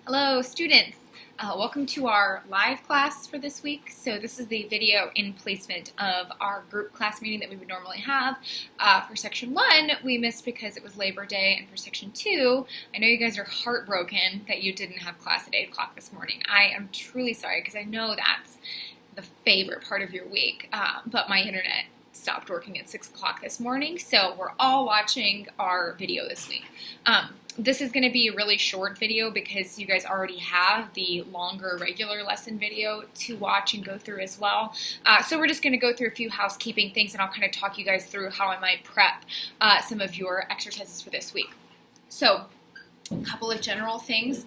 Hello students, welcome to our live class for this week. So this is the video in placement of our group class meeting that we would normally have. For section 1 we missed because it was Labor Day, and for section 2 I know you guys are heartbroken that you didn't have class at 8 o'clock this morning. I am truly sorry because I know that's the favorite part of your week, but my internet stopped working at 6 o'clock this morning, so we're all watching our video this week. This is going to be a really short video because you guys already have the longer regular lesson video to watch and go through as well. So we're just going to go through a few housekeeping things, and I'll kind of talk you guys through how I might prep some of your exercises for this week. So a couple of general things.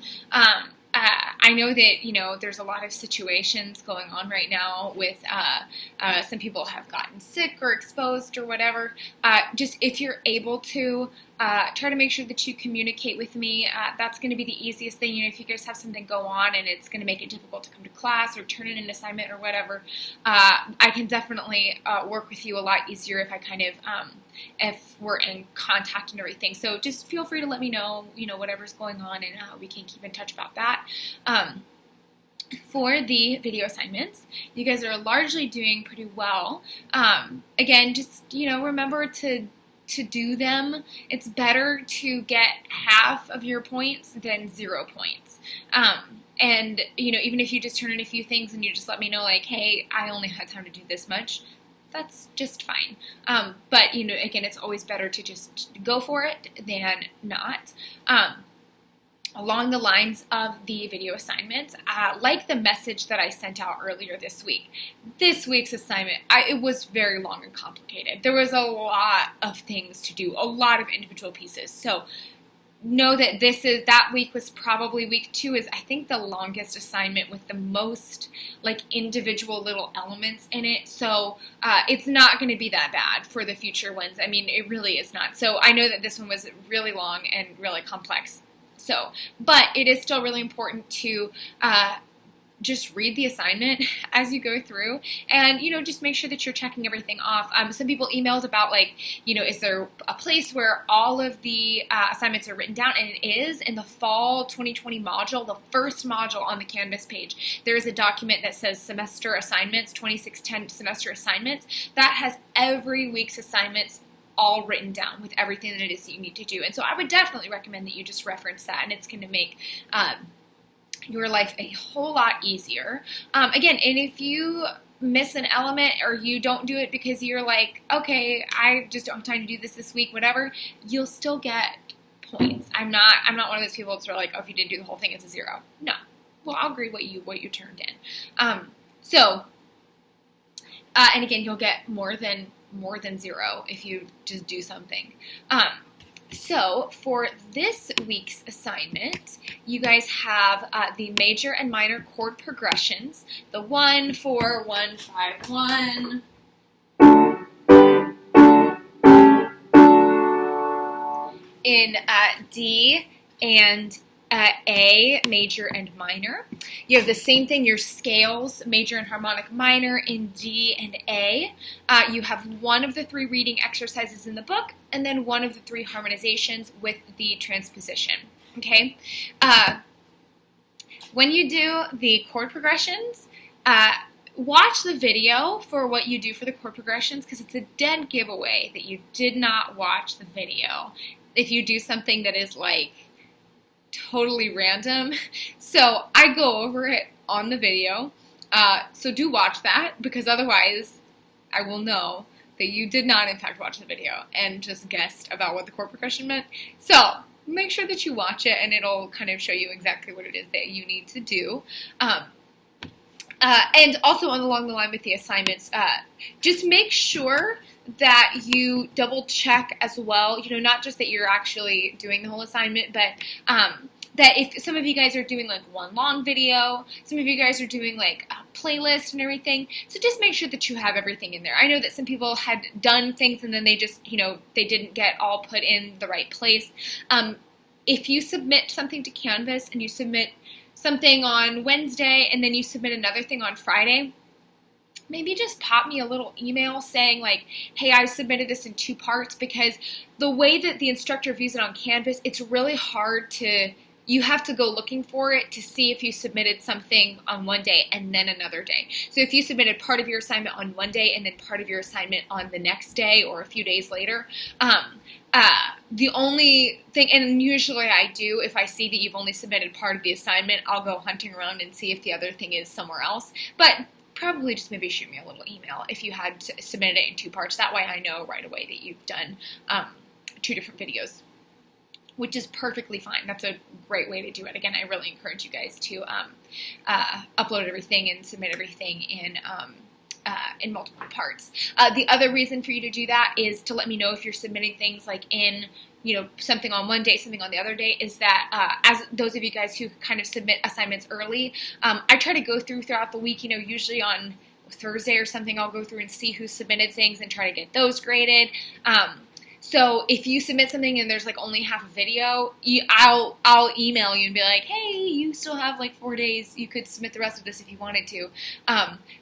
I know that, there's a lot of situations going on right now with some people have gotten sick or exposed or whatever. Just if you're able to, try to make sure that you communicate with me. That's going to be the easiest thing. If you guys have something go on and it's going to make it difficult to come to class or turn in an assignment or whatever, I can definitely work with you a lot easier if I kind of, if we're in contact and everything. So just feel free to let me know, whatever's going on, and we can keep in touch about that. For the video assignments, you guys are largely doing pretty well. Again, just, remember to do them. It's better to get half of your points than 0 points. And, even if you just turn in a few things and you just let me know, like, hey, I only had time to do this much, that's just fine. But, again, it's always better to just go for it than not. Along the lines of the video assignments, like the message that I sent out earlier this week. This week's assignment, it was very long and complicated. There was a lot of things to do, a lot of individual pieces. So know that that week was probably week 2 is, I think, the longest assignment with the most individual little elements in it. So it's not going to be that bad for the future ones. I mean, it really is not. So I know that this one was really long and really complex. So, but it is still really important to just read the assignment as you go through, and just make sure that you're checking everything off. Some people emailed about is there a place where all of the assignments are written down, and it is in the fall 2020 module, the first module on the Canvas page. There is a document that says semester assignments, 2610 semester assignments, that has every week's assignments all written down with everything that it is that you need to do. And so I would definitely recommend that you just reference that, and it's going to make your life a whole lot easier. Again, and if you miss an element or you don't do it because you're like, okay, I just don't have time to do this week, whatever, you'll still get points. I'm not one of those people that's like, oh, if you didn't do the whole thing, it's a 0. No. Well, I'll agree what you turned in. And again, you'll get more than 0 if you just do something. So for this week's assignment, you guys have the major and minor chord progressions. The 1, 4, 1, 5, 1. In D and A, major and minor. You have the same thing, your scales, major and harmonic minor in D and A. You have one of the 3 reading exercises in the book, and then one of the 3 harmonizations with the transposition. Okay? When you do the chord progressions, watch the video for what you do for the chord progressions, because it's a dead giveaway that you did not watch the video if you do something that is totally random. So I go over it on the video. So do watch that, because otherwise I will know that you did not in fact watch the video and just guessed about what the chord progression meant. So make sure that you watch it, and it'll kind of show you exactly what it is that you need to do. And also along the line with the assignments, just make sure that you double check as well, not just that you're actually doing the whole assignment, but that if some of you guys are doing one long video, some of you guys are doing a playlist and everything, so just make sure that you have everything in there. I know that some people had done things and then they just, they didn't get all put in the right place. If you submit something to Canvas and you submit something on Wednesday and then you submit another thing on Friday, maybe just pop me a little email saying hey, I submitted this in 2 parts, because the way that the instructor views it on Canvas, it's really hard to you have to go looking for it to see if you submitted something on one day and then another day. So if you submitted part of your assignment on one day and then part of your assignment on the next day or a few days later, the only thing, and usually I do, if I see that you've only submitted part of the assignment, I'll go hunting around and see if the other thing is somewhere else. But probably just maybe shoot me a little email if you had submitted it in 2 parts. That way I know right away that you've done 2 different videos, which is perfectly fine. That's a great way to do it. Again, I really encourage you guys to upload everything and submit everything in multiple parts. The other reason for you to do that is to let me know if you're submitting things like in, something on one day, something on the other day, is that as those of you guys who kind of submit assignments early, I try to go throughout the week, usually on Thursday or something, I'll go through and see who submitted things and try to get those graded. So if you submit something and there's like only half a video, I'll email you and be like, hey, you still have like 4 days. You could submit the rest of this if you wanted to.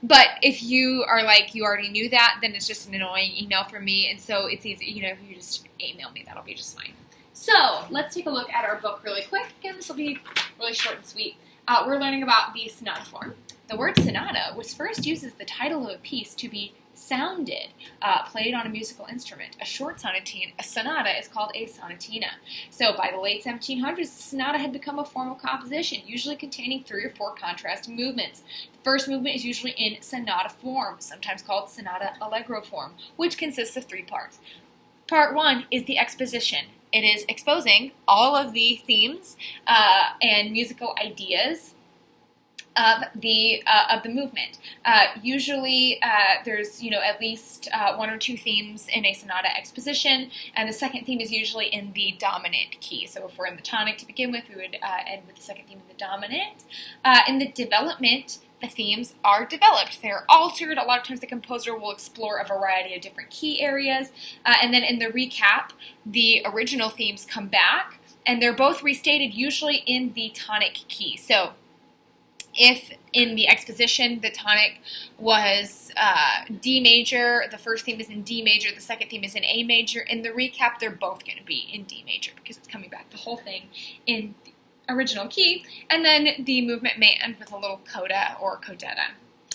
But if you are like, you already knew that, then it's just an annoying email from me. And so it's easy, if you just email me, that'll be just fine. So let's take a look at our book really quick. Again, this will be really short and sweet. We're learning about the sonata form. The word sonata was first used as the title of a piece to be sounded, played on a musical instrument. A short sonata is called a sonatina. So by the late 1700s, the sonata had become a form of composition, usually containing 3 or 4 contrasting movements. The first movement is usually in sonata form, sometimes called sonata allegro form, which consists of 3 parts. Part 1 is the exposition. It is exposing all of the themes and musical ideas of the movement. Usually there's at least 1 or 2 themes in a sonata exposition, and the second theme is usually in the dominant key. So if we're in the tonic to begin with, we would end with the second theme in the dominant. In the development, the themes are developed. They're altered. A lot of times the composer will explore a variety of different key areas. And then in the recap, the original themes come back, and they're both restated, usually in the tonic key. So if in the exposition the tonic was D major, the first theme is in D major, the second theme is in A major, in the recap they're both going to be in D major because it's coming back the whole thing in the original key, and then the movement may end with a little coda or codetta.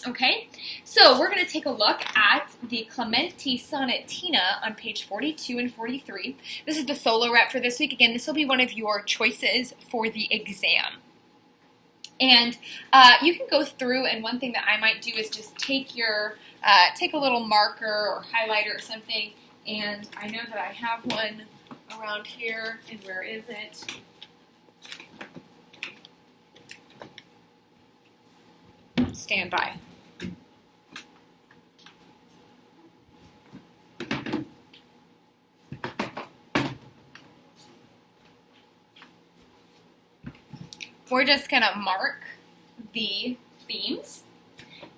Okay, so we're going to take a look at the Clementi Sonatina on page 42 and 43. This is the solo rep for this week. Again, this will be one of your choices for the exam. And you can go through, and one thing that I might do is just take a little marker or highlighter or something, and I know that I have one around here, and where is it? Stand by. We're just going to mark the themes.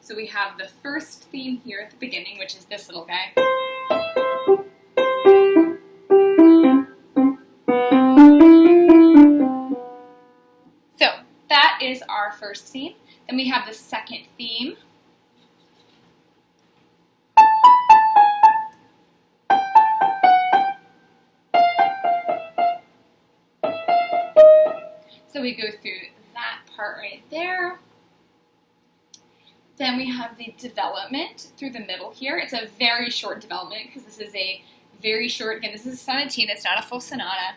So we have the first theme here at the beginning, which is this little guy. So that is our first theme. Then we have the second theme. So we go through that part right there. Then we have the development through the middle here. It's a very short development because this is a very short, again, this is a sonatina, it's not a full sonata.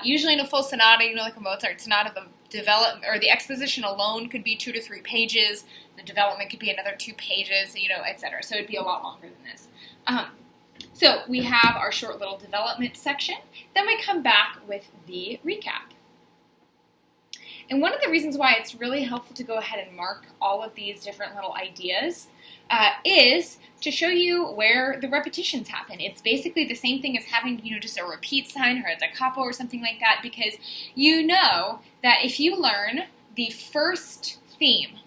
Usually in a full sonata, like a Mozart sonata, the development or the exposition alone could be 2 to 3 pages. The development could be another 2 pages, etc. So it'd be a lot longer than this. So we have our short little development section. Then we come back with the recap. And one of the reasons why it's really helpful to go ahead and mark all of these different little ideas is to show you where the repetitions happen. It's basically the same thing as having, just a repeat sign or a da capo or something like that, because you know that if you learn the first theme,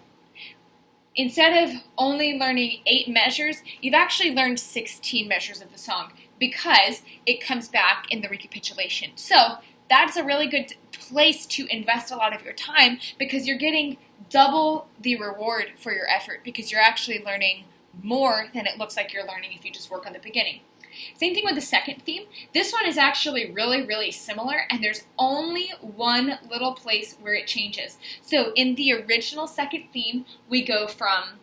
instead of only learning 8 measures, you've actually learned 16 measures of the song because it comes back in the recapitulation. So that's a really good place to invest a lot of your time because you're getting double the reward for your effort because you're actually learning more than it looks like you're learning if you just work on the beginning. Same thing with the second theme. This one is actually really, really similar, and there's only one little place where it changes. So in the original second theme, we go from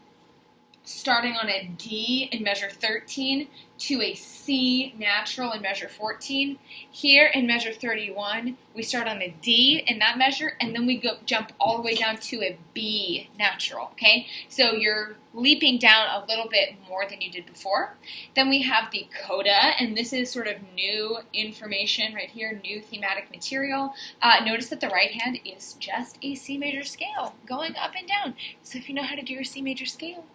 starting on a D in measure 13 to a C natural in measure 14. Here in measure 31, we start on a D in that measure, and then we jump all the way down to a B natural, okay? So you're leaping down a little bit more than you did before. Then we have the coda, and this is sort of new information right here, new thematic material. Notice that the right hand is just a C major scale going up and down. So if you know how to do your C major scale,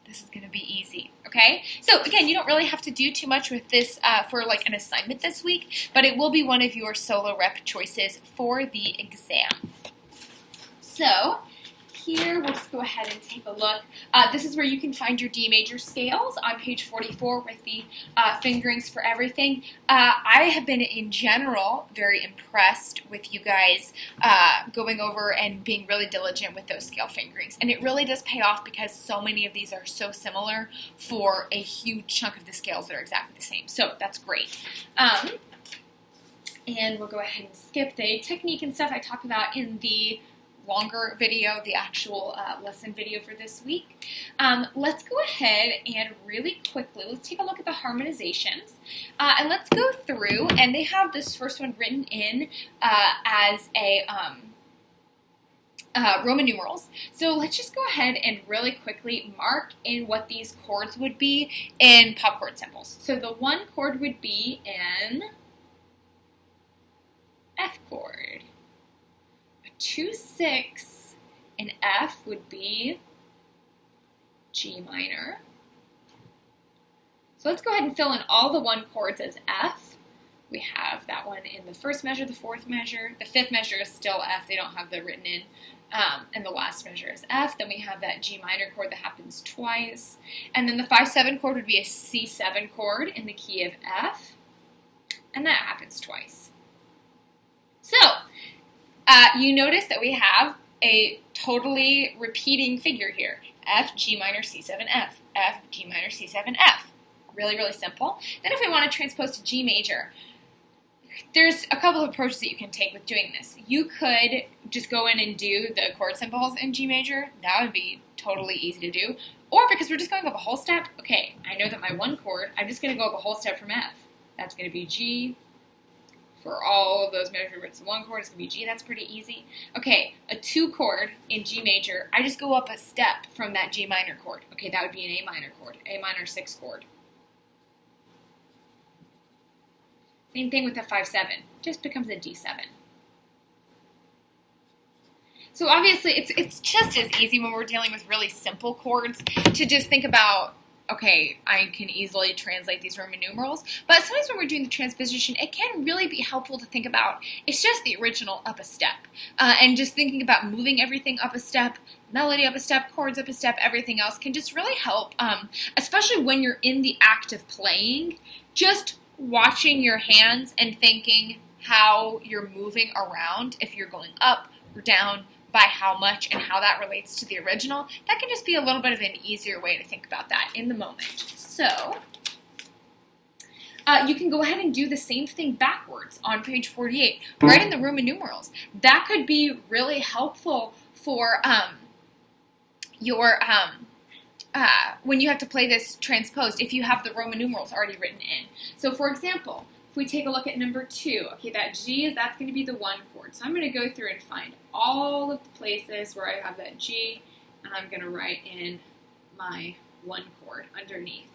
this is going to be easy, okay? So again, you don't really have to do too much with this for like an assignment this week, but it will be one of your solo rep choices for the exam. So here, we'll just go ahead and take a look. This is where you can find your D major scales on page 44 with the fingerings for everything. I have been, in general, very impressed with you guys going over and being really diligent with those scale fingerings. And it really does pay off because so many of these are so similar for a huge chunk of the scales that are exactly the same. So that's great. And we'll go ahead and skip the technique and stuff I talked about in the longer video, the actual lesson video for this week. Let's go ahead and really quickly, let's take a look at the harmonizations. And let's go through, and they have this first one written in as a Roman numerals. So let's just go ahead and really quickly mark in what these chords would be in pop chord symbols. So the one chord would be an F chord. 2-6 in F would be G minor. So let's go ahead and fill in all the one chords as F. We have that one in the first measure, the fourth measure. The fifth measure is still F. They don't have the written in. And the last measure is F. Then we have that G minor chord that happens twice. And then the 5-7 chord would be a C7 chord in the key of F. And that happens twice. So, you notice that we have a totally repeating figure here. F, G minor, C7, F. F, G minor, C7, F. Really, really simple. Then if we want to transpose to G major, there's a couple of approaches that you can take with doing this. You could just go in and do the chord symbols in G major. That would be totally easy to do. Or because we're just going up a whole step, okay, I know that my one chord, I'm just going to go up a whole step from F. That's going to be G. For all of those measurements, one chord is going to be G. That's pretty easy. Okay, a 2 chord in G major, I just go up a step from that G minor chord. Okay, that would be an A minor chord, A minor 6 chord. Same thing with the 5-7, just becomes a D7. So obviously, it's just as easy when we're dealing with really simple chords to just think about, okay, I can easily translate these Roman numerals, but sometimes when we're doing the transposition, it can really be helpful to think about, it's just the original up a step, and just thinking about moving everything up a step, melody up a step, chords up a step, everything else can just really help, especially when you're in the act of playing, just watching your hands and thinking how you're moving around, if you're going up or down, by how much and how that relates to the original, that can just be a little bit of an easier way to think about that in the moment. So, you can go ahead and do the same thing backwards on page 48, right in the Roman numerals. That could be really helpful for when you have to play this transposed, if you have the Roman numerals already written in. So, for example, if we take a look at number 2, okay, that G, that's going to be the 1 chord. So I'm going to go through and find all of the places where I have that G, and I'm going to write in my 1 chord underneath.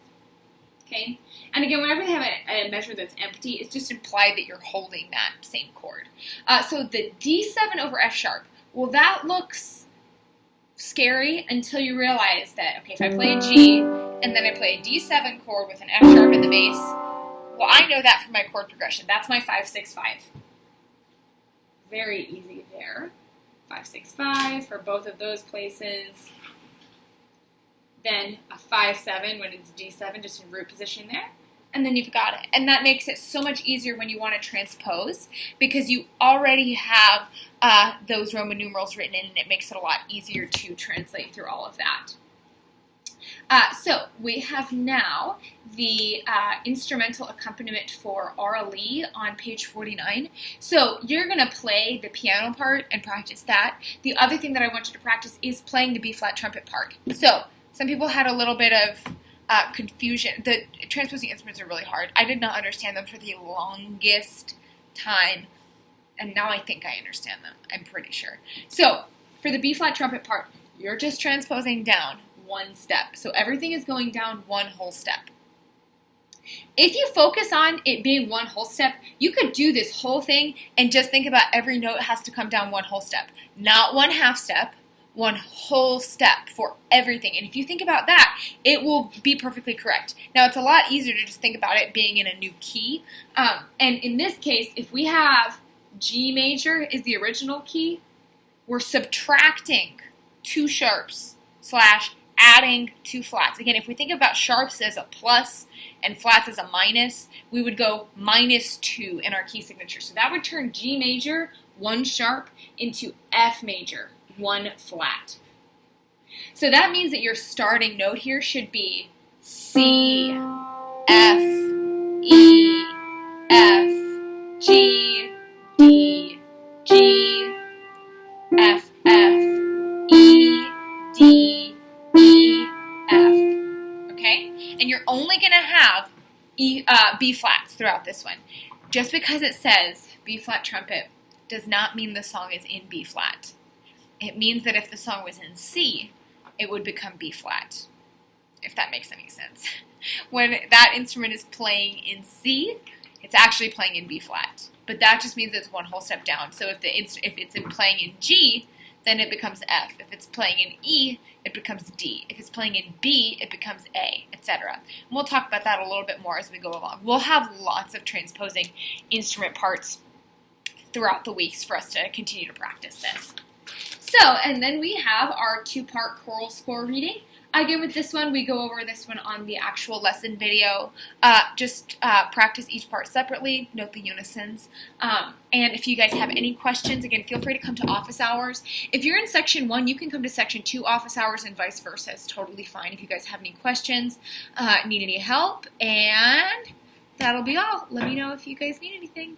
Okay? And again, whenever they have a measure that's empty, it's just implied that you're holding that same chord. So the D7 over F sharp, well, that looks scary until you realize that, okay, if I play a G, and then I play a D7 chord with an F sharp in the bass, well, I know that from my chord progression. That's my 5-6-5. Very easy there. 5-6-5 for both of those places. Then a 5-7 when it's D7, just in root position there. And then you've got it. And that makes it so much easier when you want to transpose because you already have those Roman numerals written in, and it makes it a lot easier to translate through all of that. So we have now the instrumental accompaniment for RLE on page 49. So you're going to play the piano part and practice that. The other thing that I want you to practice is playing the B-flat trumpet part. So some people had a little bit of confusion. The transposing instruments are really hard. I did not understand them for the longest time, and now I think I understand them. I'm pretty sure. So for the B-flat trumpet part, you're just transposing down one step. So everything is going down one whole step. If you focus on it being one whole step, you could do this whole thing and just think about every note has to come down one whole step. Not one half step, one whole step for everything. And if you think about that, it will be perfectly correct. Now, it's a lot easier to just think about it being in a new key. And in this case, if we have G major is the original key, we're subtracting 2 sharps / adding 2 flats. Again, if we think about sharps as a plus and flats as a minus, we would go -2 in our key signature. So that would turn G major, 1 sharp, into F major, 1 flat. So that means that your starting note here should be C, F, E, F, G, D, G, F, F, E, D, E, F. Okay? And you're only going to have B flats throughout this one. Just because it says B flat trumpet does not mean the song is in B flat. It means that if the song was in C, it would become B flat, if that makes any sense. When that instrument is playing in C, it's actually playing in B flat. But that just means it's one whole step down. So if it's playing in G, then it becomes F. If it's playing in E, it becomes D. If it's playing in B, it becomes A, etc. And we'll talk about that a little bit more as we go along. We'll have lots of transposing instrument parts throughout the weeks for us to continue to practice this. So, and then we have our 2-part choral score reading. Again, with this one, we go over this one on the actual lesson video. Just practice each part separately, note the unisons. And if you guys have any questions, again, feel free to come to office hours. If you're in section 1, you can come to section 2 office hours and vice versa. It's totally fine if you guys have any questions, need any help, and that'll be all. Let me know if you guys need anything.